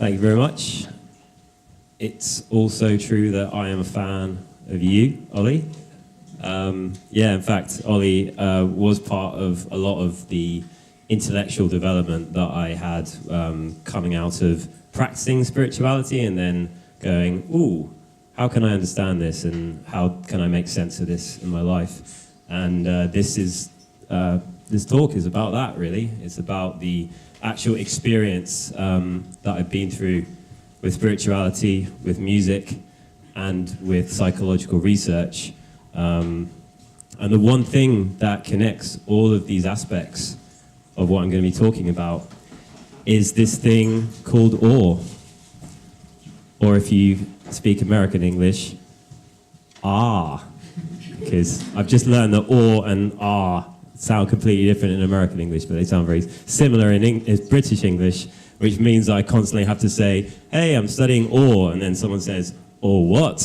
Thank you very much. It's also true that I am a fan of you, Ollie. Yeah, in fact, Ollie was part of a lot of the intellectual development that I had coming out of practicing spirituality and then going, ooh, how can I understand this and how can I make sense of this in my life? And this talk is about that, really. It's about the actual experience that I've been through with spirituality, with music, and with psychological research. And the one thing that connects all of these aspects of what I'm going to be talking about is this thing called awe. Or if you speak American English, because I've just learned that awe and sound completely different in American English, but they sound very similar in British English, which means I constantly have to say, hey, I'm studying awe, and then someone says, awe what?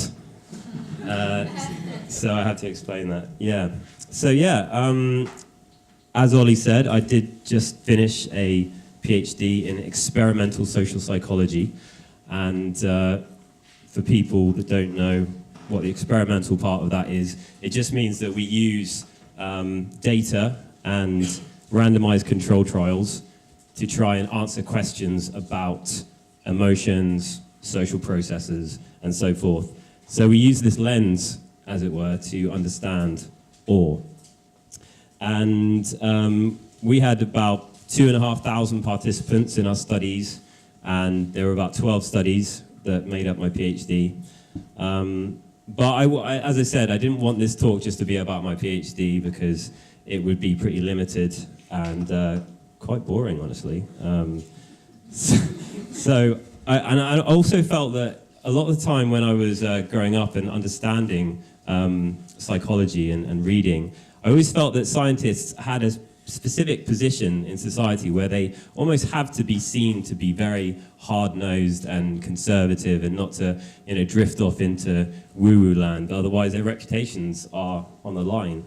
So I had to explain that, yeah. So yeah, as Ollie said, I did just finish a PhD in experimental social psychology, and for people that don't know what the experimental part of that is, it just means that we use data and randomized control trials to try and answer questions about emotions, social processes, and so forth. So we use this lens, as it were, to understand awe. And we had about 2,500 participants in our studies, and there were about 12 studies that made up my PhD. But as I said, I didn't want this talk just to be about my PhD because it would be pretty limited and quite boring, honestly. I also felt that a lot of the time when I was growing up and understanding psychology and reading, I always felt that scientists had a specific position in society where they almost have to be seen to be very hard-nosed and conservative and not to, drift off into woo-woo land. Otherwise, their reputations are on the line.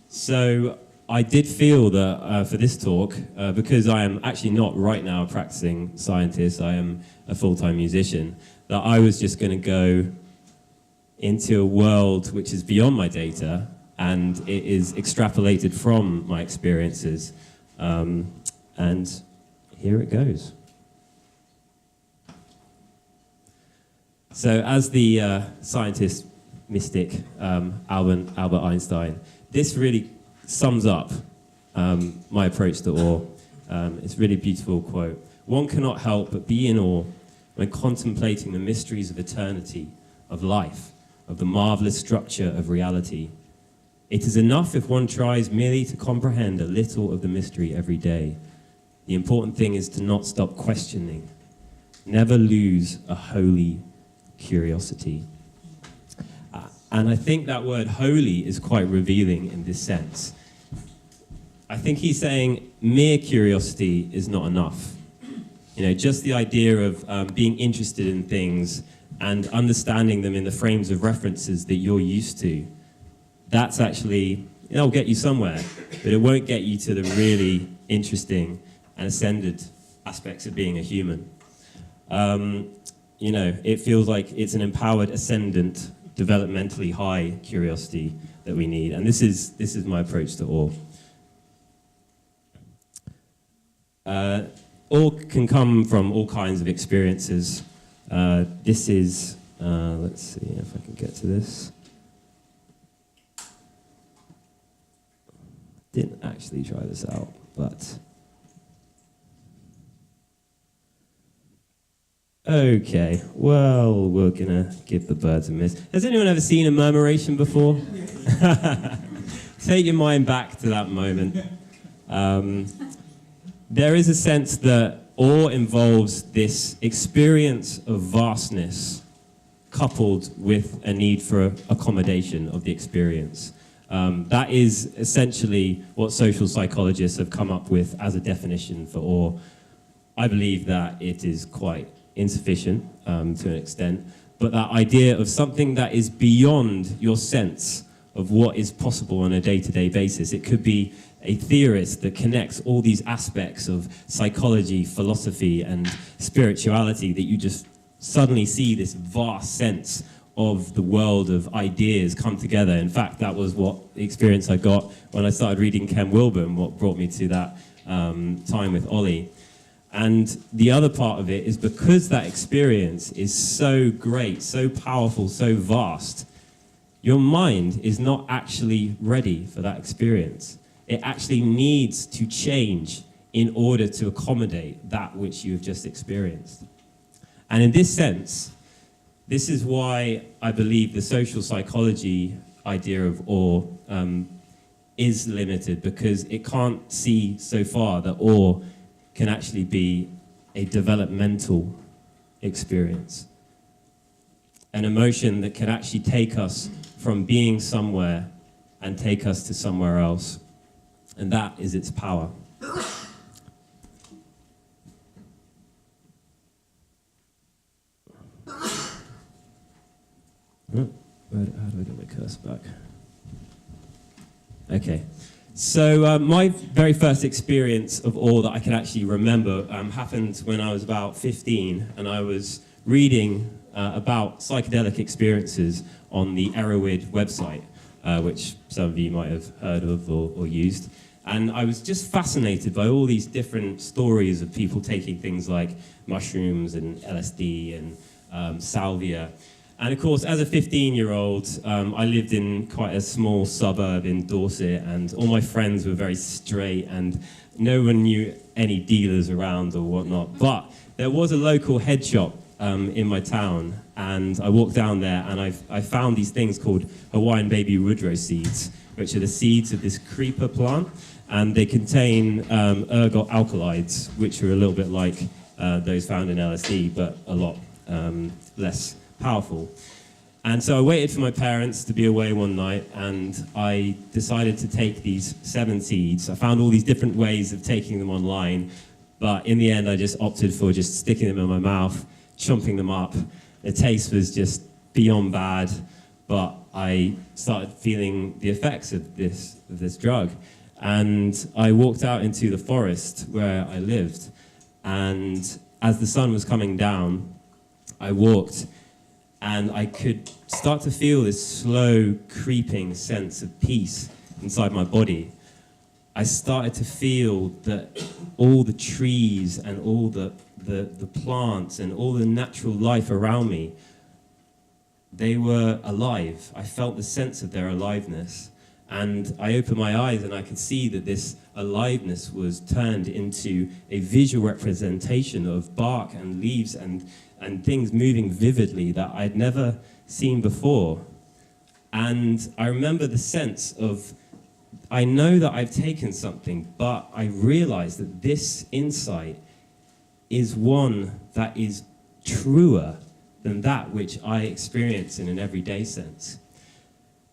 So I did feel that for this talk, because I am actually not right now a practicing scientist, I am a full-time musician, that I was just going to go into a world which is beyond my data, and it is extrapolated from my experiences. And here it goes. So as the scientist mystic Albert Einstein, this really sums up my approach to awe. It's a really beautiful quote. One cannot help but be in awe when contemplating the mysteries of eternity, of life, of the marvelous structure of reality. It is enough if one tries merely to comprehend a little of the mystery every day. The important thing is to not stop questioning. Never lose a holy curiosity. And I think that word holy is quite revealing in this sense. I think he's saying mere curiosity is not enough. Just the idea of being interested in things and understanding them in the frames of references that you're used to. That's actually, it'll get you somewhere, but it won't get you to the really interesting and ascended aspects of being a human. It feels like it's an empowered, ascendant, developmentally high curiosity that we need, and this is my approach to awe. Awe can come from all kinds of experiences. This is, let's see if I can get to this. Didn't actually try this out, but okay, well, we're gonna give the birds a miss. Has anyone ever seen a murmuration before? Take your mind back to that moment. There is a sense that awe involves this experience of vastness coupled with a need for accommodation of the experience. That is essentially what social psychologists have come up with as a definition for awe. I believe that it is quite insufficient to an extent, but that idea of something that is beyond your sense of what is possible on a day-to-day basis. It could be a theorist that connects all these aspects of psychology, philosophy, and spirituality, that you just suddenly see this vast sense of the world of ideas come together. In fact, that was what the experience I got when I started reading Ken Wilber, what brought me to that time with Ollie. And the other part of it is, because that experience is so great, so powerful, so vast, your mind is not actually ready for that experience. It actually needs to change in order to accommodate that which you have just experienced. And in this sense, this is why I believe the social psychology idea of awe is limited, because it can't see so far that awe can actually be a developmental experience. An emotion that can actually take us from being somewhere and take us to somewhere else. And that is its power. How do I get my cursor back? Okay. So my very first experience of awe that I can actually remember happened when I was about 15, and I was reading about psychedelic experiences on the Erowid website, which some of you might have heard of or used. And I was just fascinated by all these different stories of people taking things like mushrooms and LSD and salvia. And of course, as a 15-year-old, I lived in quite a small suburb in Dorset, and all my friends were very straight, and no one knew any dealers around or whatnot. But there was a local head shop in my town, and I walked down there, and I found these things called Hawaiian baby woodrow seeds, which are the seeds of this creeper plant, and they contain ergot alkaloids, which are a little bit like those found in LSD, but a lot less powerful. And so I waited for my parents to be away one night, and I decided to take these 7 seeds. I found all these different ways of taking them online, but in the end I just opted for just sticking them in my mouth, chomping them up. The taste was just beyond bad, but I started feeling the effects of this drug. And I walked out into the forest where I lived, and as the sun was coming down, I walked, and I could start to feel this slow, creeping sense of peace inside my body. I started to feel that all the trees and all the plants and all the natural life around me, they were alive. I felt the sense of their aliveness. And I opened my eyes, and I could see that this aliveness was turned into a visual representation of bark and leaves and things moving vividly that I'd never seen before. And I remember the sense of, I know that I've taken something, but I realize that this insight is one that is truer than that which I experience in an everyday sense.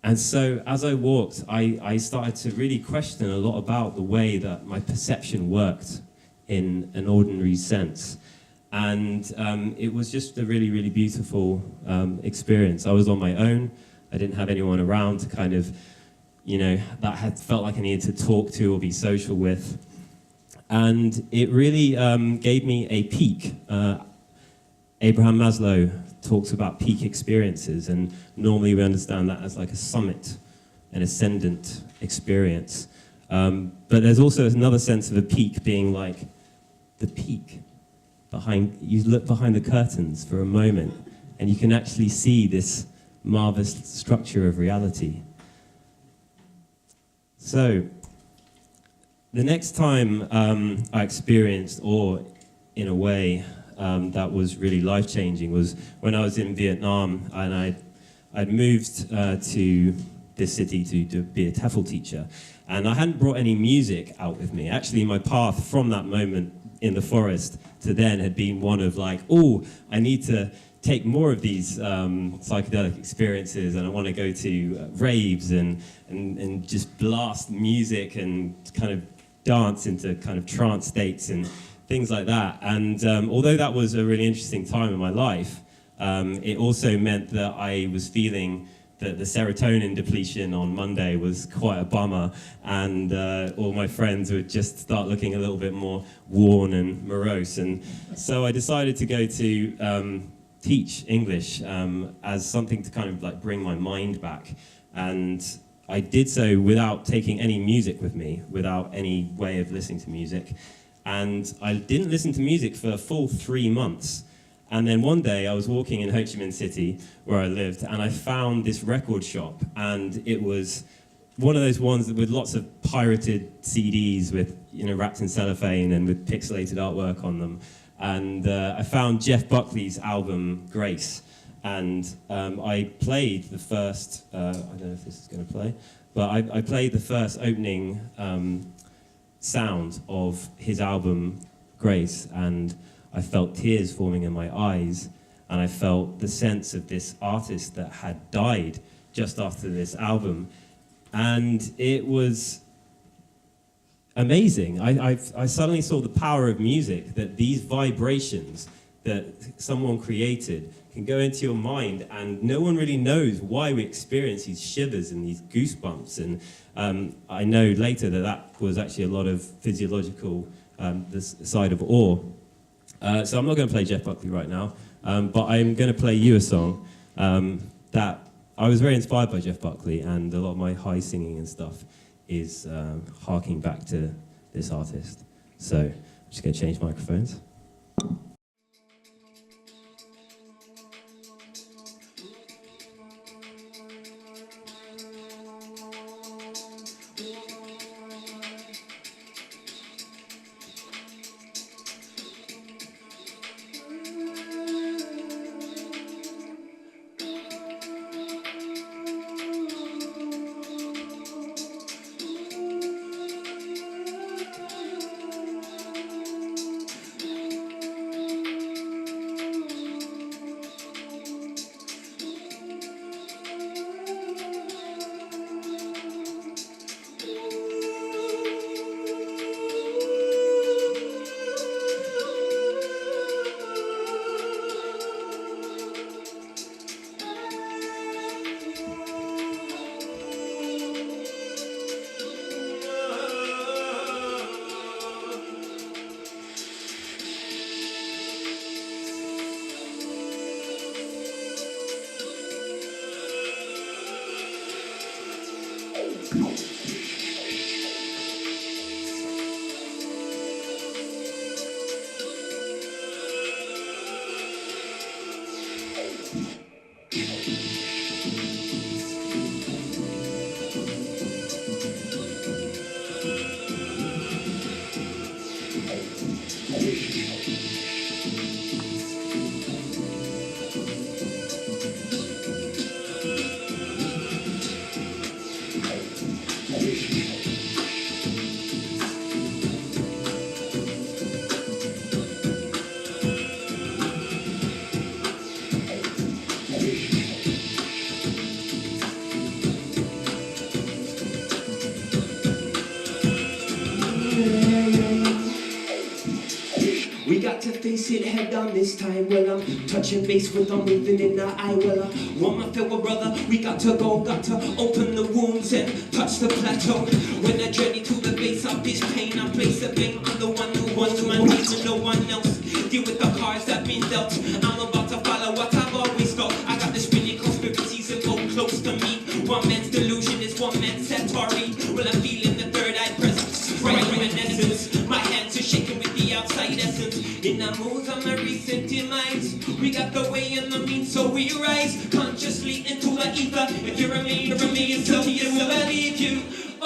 And so as I walked, I started to really question a lot about the way that my perception worked in an ordinary sense. And it was just a really, really beautiful experience. I was on my own. I didn't have anyone around to kind of, that had felt like I needed to talk to or be social with. And it really gave me a peak. Abraham Maslow talks about peak experiences, and normally we understand that as like a summit, an ascendant experience. But there's also another sense of a peak being like the peak. You look behind the curtains for a moment, and you can actually see this marvelous structure of reality. So, the next time I experienced awe in a way that was really life-changing was when I was in Vietnam, and I'd moved to this city to be a TEFL teacher, and I hadn't brought any music out with me. Actually, my path from that moment in the forest to then had been one of like, oh, I need to take more of these psychedelic experiences, and I want to go to raves and just blast music and kind of dance into kind of trance states and things like that. And although that was a really interesting time in my life, it also meant that I was feeling the serotonin depletion on Monday was quite a bummer, and all my friends would just start looking a little bit more worn and morose. And so I decided to go to teach English as something to kind of like bring my mind back. And I did so without taking any music with me, without any way of listening to music. And I didn't listen to music for a full 3 months. And then one day I was walking in Ho Chi Minh City, where I lived, and I found this record shop. And it was one of those ones with lots of pirated CDs with, you know, wrapped in cellophane and with pixelated artwork on them. And I found Jeff Buckley's album, Grace. And I played the first, I don't know if this is going to play, but I played the first opening sound of his album, Grace, and I felt tears forming in my eyes, and I felt the sense of this artist that had died just after this album. And it was amazing. I suddenly saw the power of music, that these vibrations that someone created can go into your mind, and no one really knows why we experience these shivers and these goosebumps. And I know later that that was actually a lot of physiological, this side of awe. So I'm not going to play Jeff Buckley right now, but I'm going to play you a song that I was very inspired by Jeff Buckley, and a lot of my high singing and stuff is harking back to this artist. So I'm just going to change microphones. We got to face it head on this time. Well, I'm touching base with them, moving in the eye. Well, I want my fellow brother. We got to go, got to open the wounds and touch the plateau. When I journey to the base of this pain, I place a blame. I'm the one who wants my needs and no one else. Deal with the cards that been dealt. I'm about to follow what I've always felt. I got this spinning conspiracies and go close to me. One man's delusion is one man's Centauri. Well, I'm feeling the third eye presence, right reminiscence. My hands are shaking with the outside essence. In the moods of my recent demise, we got the way and the means, so we rise consciously into the ether. If you remain until you will believe you. I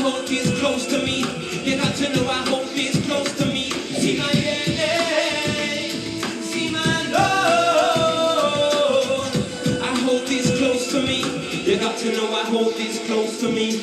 hold this close to me. You got to know I hold this close to me. See my name, see my Lord. I hold this close to me. You got to know I hold this close to me.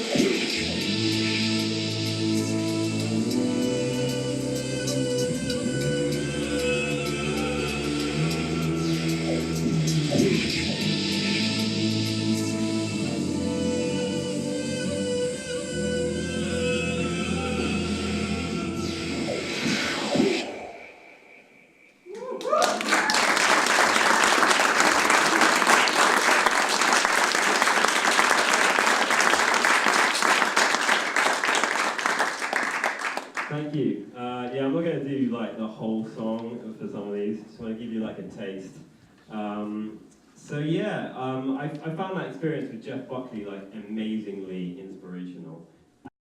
Thank you. Yeah, I'm not going to do like the whole song for some of these. Just want to give you like a taste. So yeah, I found that experience with Jeff Buckley like amazingly inspirational.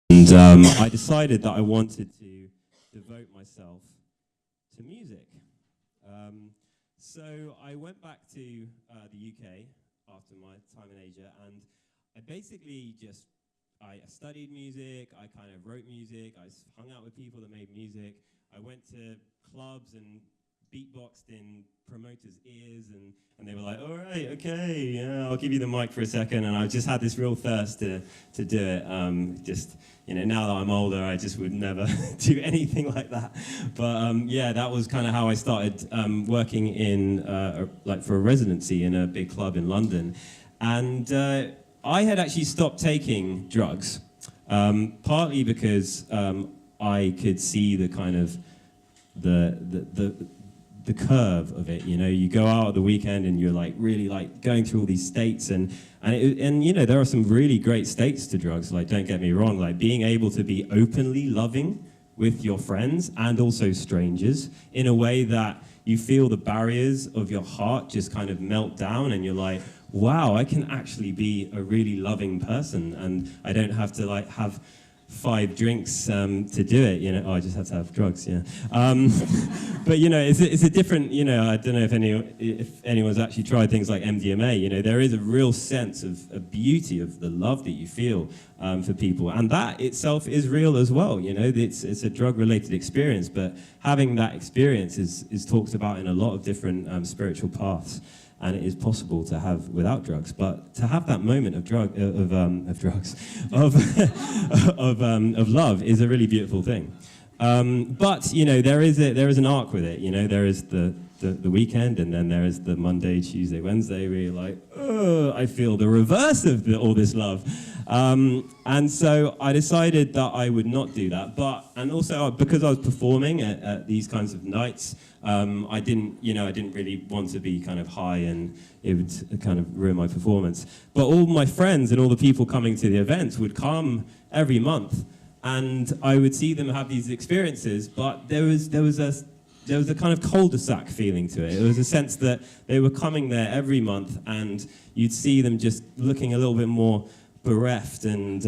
And I decided that I wanted to devote myself to music. So I went back to the UK after my time in Asia, and I basically just I studied music, I kind of wrote music, I hung out with people that made music, I went to clubs and beatboxed in promoters' ears, and they were like, all right, okay, yeah, I'll give you the mic for a second, and I just had this real thirst to do it. Just, you know, now that I'm older, I just would never do anything like that. But yeah, that was kind of how I started working in, like for a residency in a big club in London. And I had actually stopped taking drugs, partly because I could see the kind of the curve of it. You know, you go out at the weekend and you're like really like going through all these states, and you know, there are some really great states to drugs. Like, don't get me wrong, like being able to be openly loving with your friends and also strangers in a way that you feel the barriers of your heart just kind of melt down, and you're like, wow, I can actually be a really loving person, and I don't have to like have 5 drinks to do it, you know. Oh, I just have to have drugs, yeah. But you know, it's a different, you know, I don't know if anyone's actually tried things like MDMA. You know, there is a real sense of beauty of the love that you feel for people, and that itself is real as well. You know, it's a drug-related experience, but having that experience is talked about in a lot of different spiritual paths. And it is possible to have without drugs, but to have that moment of love is a really beautiful thing. But you know, there is an arc with it. You know, there is the weekend, and then there is the Monday, Tuesday, Wednesday, where you're like, oh, I feel the reverse of all this love. And so I decided that I would not do that. And also because I was performing at these kinds of nights, I didn't really want to be kind of high, and it would kind of ruin my performance. But all my friends and all the people coming to the events would come every month, and I would see them have these experiences. But there was a kind of cul-de-sac feeling to it. It was a sense that they were coming there every month, and you'd see them just looking a little bit more bereft and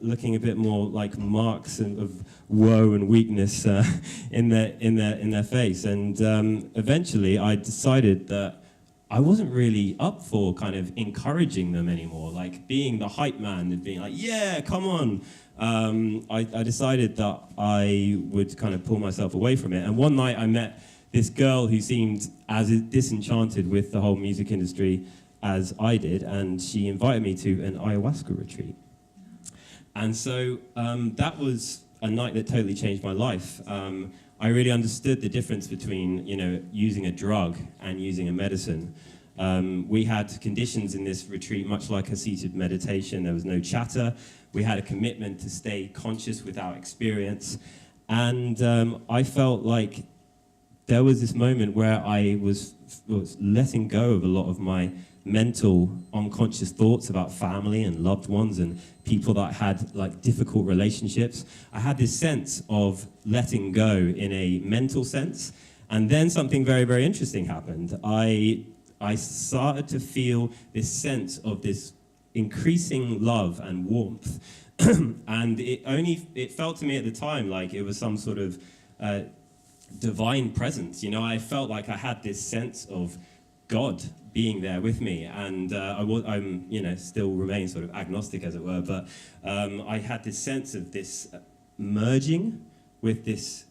looking a bit more like marks of woe and weakness in their face. And eventually I decided that I wasn't really up for kind of encouraging them anymore, like being the hype man and being like, yeah, come on. I decided that I would kind of pull myself away from it. And one night I met this girl who seemed as disenchanted with the whole music industry as I did, and she invited me to an ayahuasca retreat. And so that was a night that totally changed my life. I really understood the difference between, you know, using a drug and using a medicine. We had conditions in this retreat much like a seated meditation. There was no chatter. We had a commitment to stay conscious without experience. And I felt like there was this moment where I was letting go of a lot of my mental unconscious thoughts about family and loved ones and people that had like difficult relationships. I had this sense of letting go in a mental sense, and then something very, very interesting happened. I started to feel this sense of this increasing love and warmth. And it felt to me at the time like it was some sort of divine presence. You know, I felt like I had this sense of God being there with me, and I'm, you know, still remain sort of agnostic, as it were, but I had this sense of this merging with this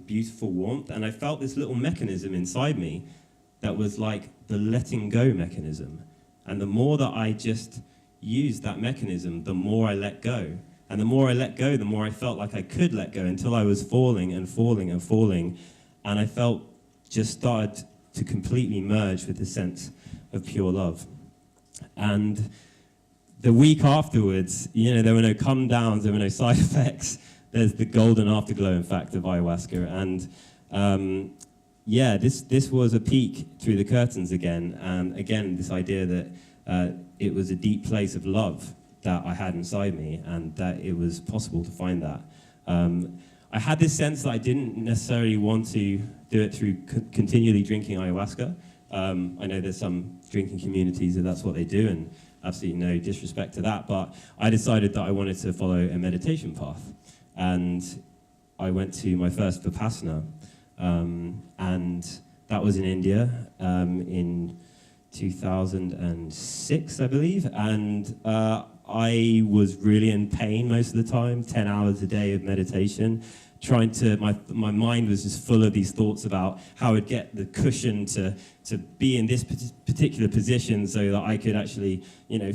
beautiful warmth, and I felt this little mechanism inside me that was like the letting go mechanism. And the more that I just used that mechanism, the more I let go. And the more I let go, the more I felt like I could let go, until I was falling and falling and falling, and I felt just started to completely merge with the sense of pure love. And the week afterwards, you know, there were no come downs, there were no side effects. There's the golden afterglow, in fact, of ayahuasca. And yeah, this was a peek through the curtains again. And again, this idea that it was a deep place of love that I had inside me, and that it was possible to find that. I had this sense that I didn't necessarily want to do it through continually drinking ayahuasca. I know there's some drinking communities that that's what they do, and absolutely no disrespect to that, but I decided that I wanted to follow a meditation path. And I went to my first Vipassana, and that was in India in 2006, I believe, and I was really in pain most of the time, 10 hours a day of meditation, my mind was just full of these thoughts about how I'd get the cushion to be in this particular position so that I could actually,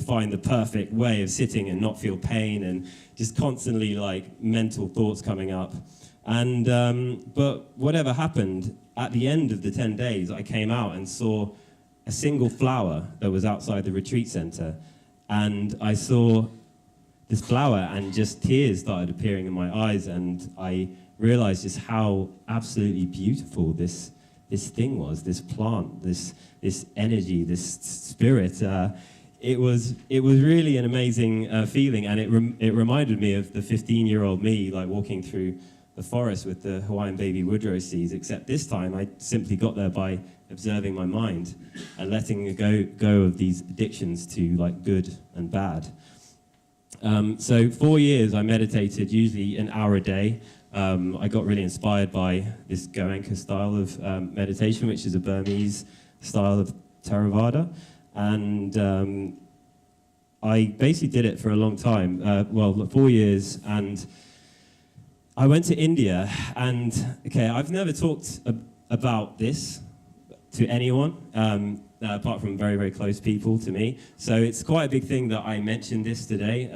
find the perfect way of sitting and not feel pain, and just constantly like mental thoughts coming up. And, but whatever happened, at the end of the 10 days, I came out and saw a single flower that was outside the retreat center. And I saw this flower, and just tears started appearing in my eyes, and I realized just how absolutely beautiful this thing was, this plant, this energy, this spirit. It was really an amazing feeling, and it reminded me of the 15-year-old me, like walking through the forest with the Hawaiian baby woodrow seeds, except this time I simply got there by observing my mind and letting go of these addictions to like good and bad. So 4 years I meditated, usually an hour a day. I got really inspired by this Goenka style of meditation, which is a Burmese style of Theravada. And I basically did it for a long time, 4 years. And I went to India, and I've never talked about this to anyone, apart from very, very close people to me. So it's quite a big thing that I mentioned this today.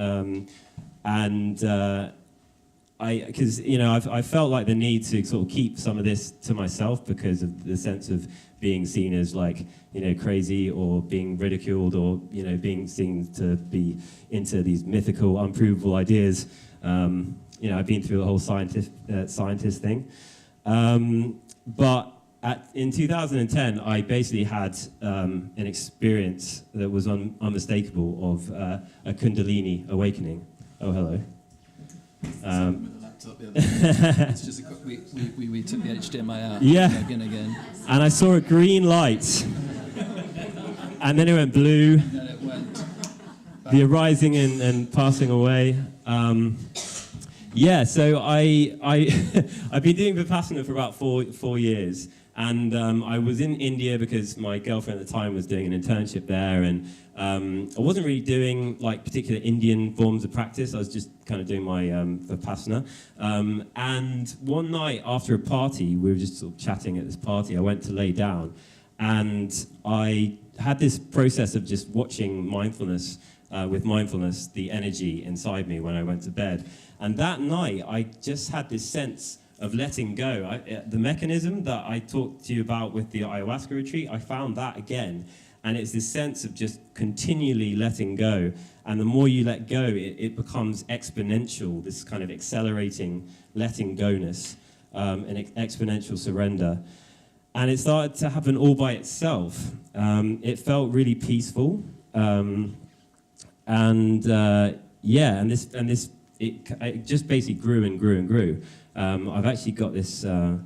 Because I felt like the need to sort of keep some of this to myself because of the sense of being seen as like, crazy, or being ridiculed, or, being seen to be into these mythical, unprovable ideas. I've been through the whole scientist thing. But in 2010, I basically had an experience that was unmistakable of a Kundalini awakening. Oh, hello. With the laptop the other day. It's just we took the HDMI out. Yeah. Plug in again. And I saw a green light, and then it went blue. And then it went back. The arising and passing away. So I've been doing Vipassana for about four years, and I was in India because my girlfriend at the time was doing an internship there, and I wasn't really doing like particular Indian forms of practice. I was just kind of doing my Vipassana. And one night after a party, we were just sort of chatting at this party. I went to lay down, and I had this process of just watching mindfulness, the energy inside me when I went to bed. And that night, I just had this sense of letting go. The mechanism that I talked to you about with the ayahuasca retreat, I found that again. And it's this sense of just continually letting go. And the more you let go, it becomes exponential, this kind of accelerating letting go-ness, an exponential surrender. And it started to happen all by itself. It felt really peaceful. It just basically grew and grew and grew. I've actually got this, I've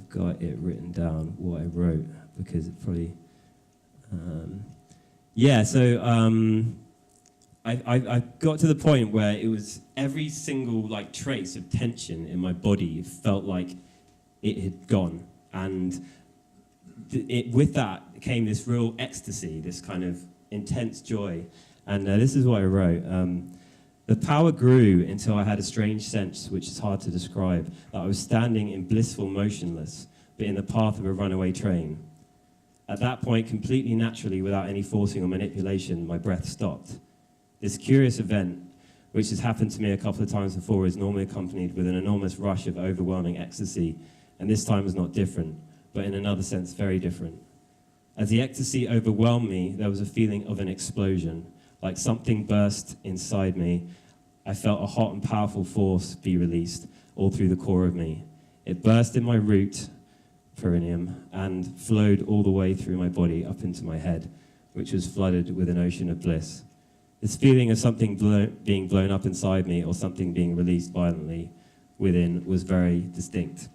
got it written down, what I wrote, because it probably, I got to the point where it was every single like trace of tension in my body felt like it had gone. And with that came this real ecstasy, this kind of intense joy. And this is what I wrote. The power grew until I had a strange sense, which is hard to describe, that I was standing in blissful motionless, but in the path of a runaway train. At that point, completely naturally, without any forcing or manipulation, my breath stopped. This curious event, which has happened to me a couple of times before, is normally accompanied with an enormous rush of overwhelming ecstasy, and this time was not different, but in another sense, very different. As the ecstasy overwhelmed me, there was a feeling of an explosion. Like something burst inside me. I felt a hot and powerful force be released all through the core of me. It burst in my root, perineum, and flowed all the way through my body up into my head, which was flooded with an ocean of bliss. This feeling of something being blown up inside me, or something being released violently, within was very distinct.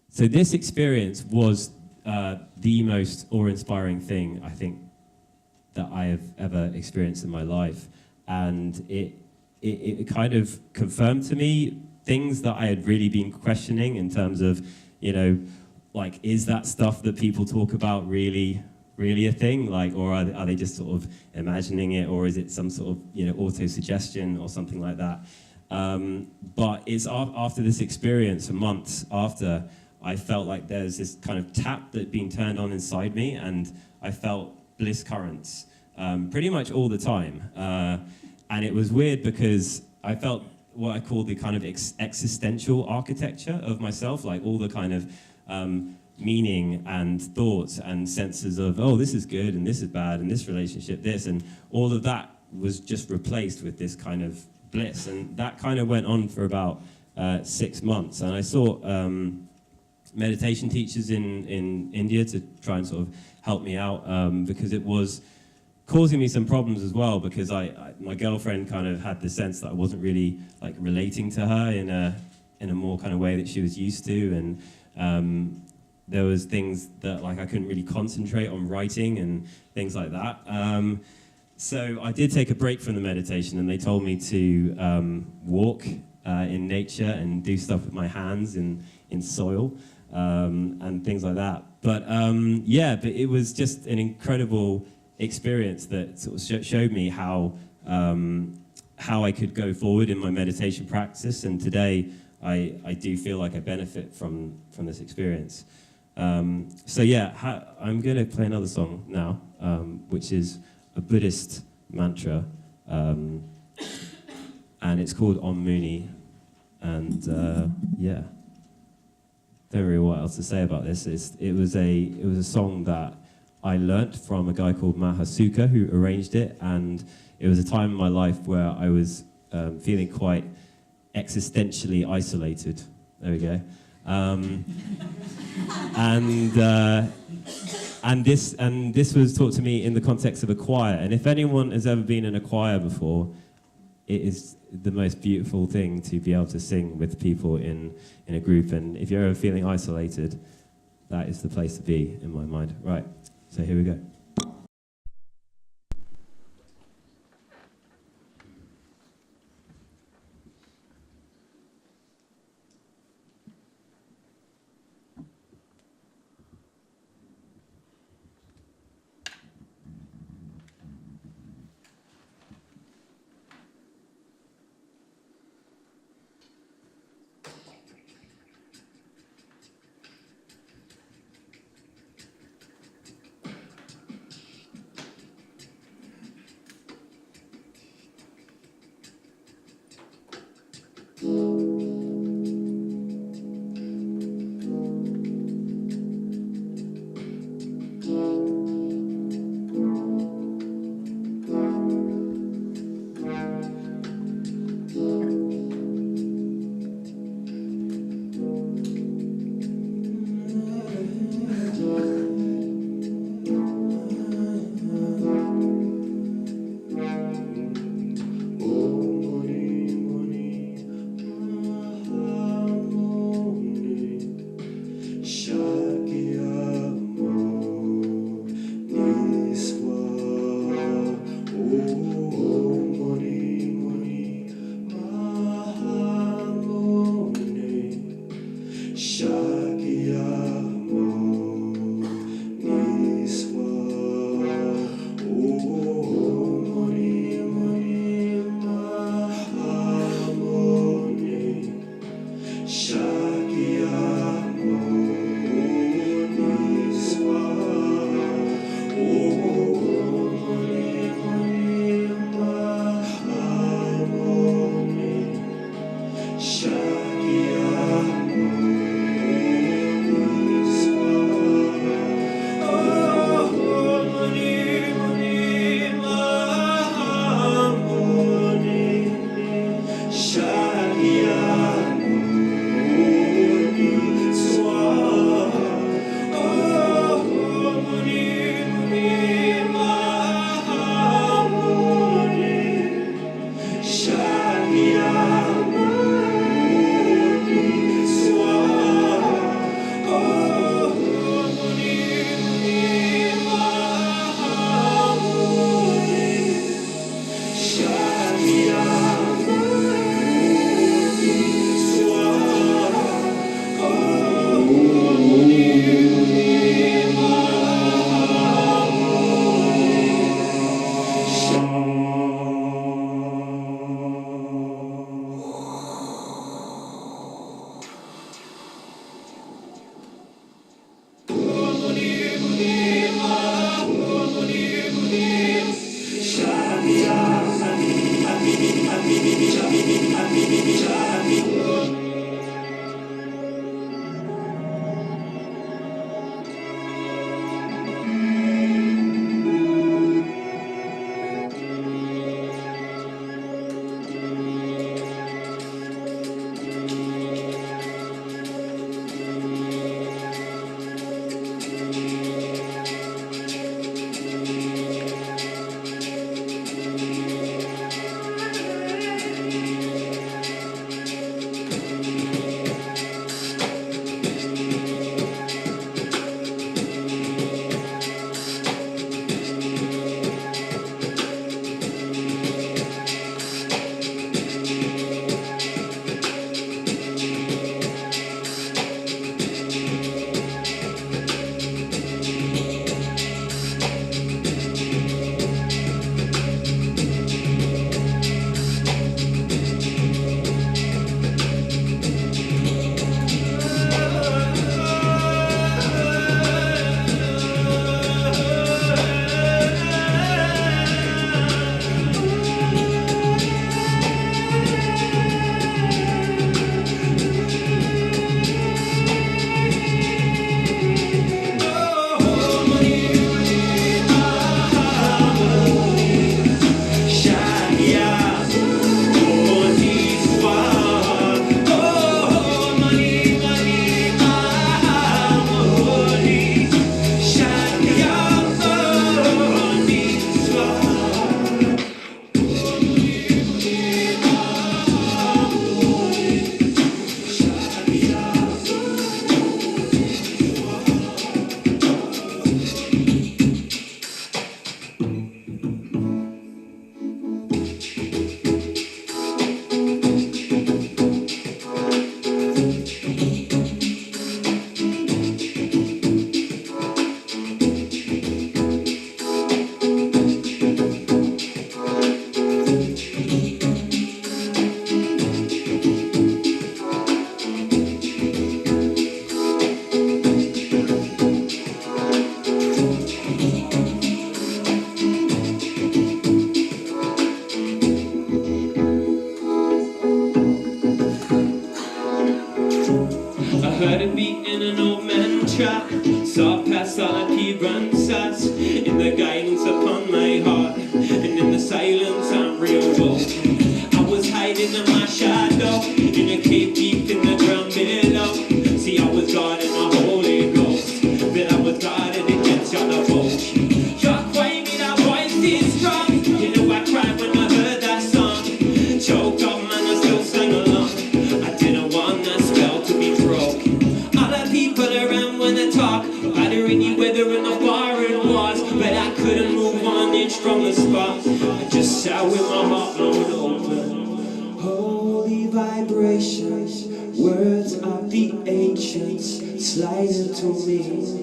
So this experience was the most awe-inspiring thing, I think, that I have ever experienced in my life. And it kind of confirmed to me things that I had really been questioning in terms of, you know, like, is that stuff that people talk about really a thing? Like, or are they just sort of imagining it, or is it some sort of, you know, auto-suggestion or something like that? But it's after this experience, months after, I felt like there's this kind of tap that had been turned on inside me, and I felt bliss currents pretty much all the time. And it was weird because I felt what I call the kind of existential architecture of myself, like all the kind of meaning and thoughts and senses of, oh, this is good and this is bad and this relationship, this, and all of that was just replaced with this kind of bliss. And that kind of went on for about 6 months. And I sought meditation teachers in India to try and sort of help me out because it was causing me some problems as well, because my girlfriend kind of had the sense that I wasn't really like relating to her in a more kind of way that she was used to, and there was things that like I couldn't really concentrate on writing and things like that. So I did take a break from the meditation, and they told me to walk in nature and do stuff with my hands in soil and things like that. But yeah, but it was just an incredible experience that sort of showed me how I could go forward in my meditation practice. And today I do feel like I benefit from this experience. So yeah, I'm going to play another song now, which is a Buddhist mantra, and it's called Om Muni. And yeah, don't really know what else to say about this. It was a song that I learnt from a guy called Mahasuka, who arranged it, and it was a time in my life where I was feeling quite existentially isolated. There we go. And this was taught to me in the context of a choir. And if anyone has ever been in a choir before, it is the most beautiful thing to be able to sing with people in a group. And if you're ever feeling isolated, that is the place to be, in my mind. Right, so here we go. emerged from the spot. I just sat with my heart blown open. Holy vibrations, words of the ancients slide into me.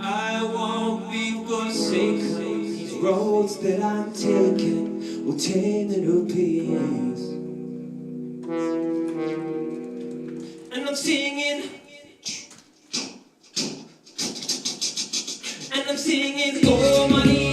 I won't be forsaken. These roads that I'm taking will take me to peace. And I'm singing, and I'm singing, oh money.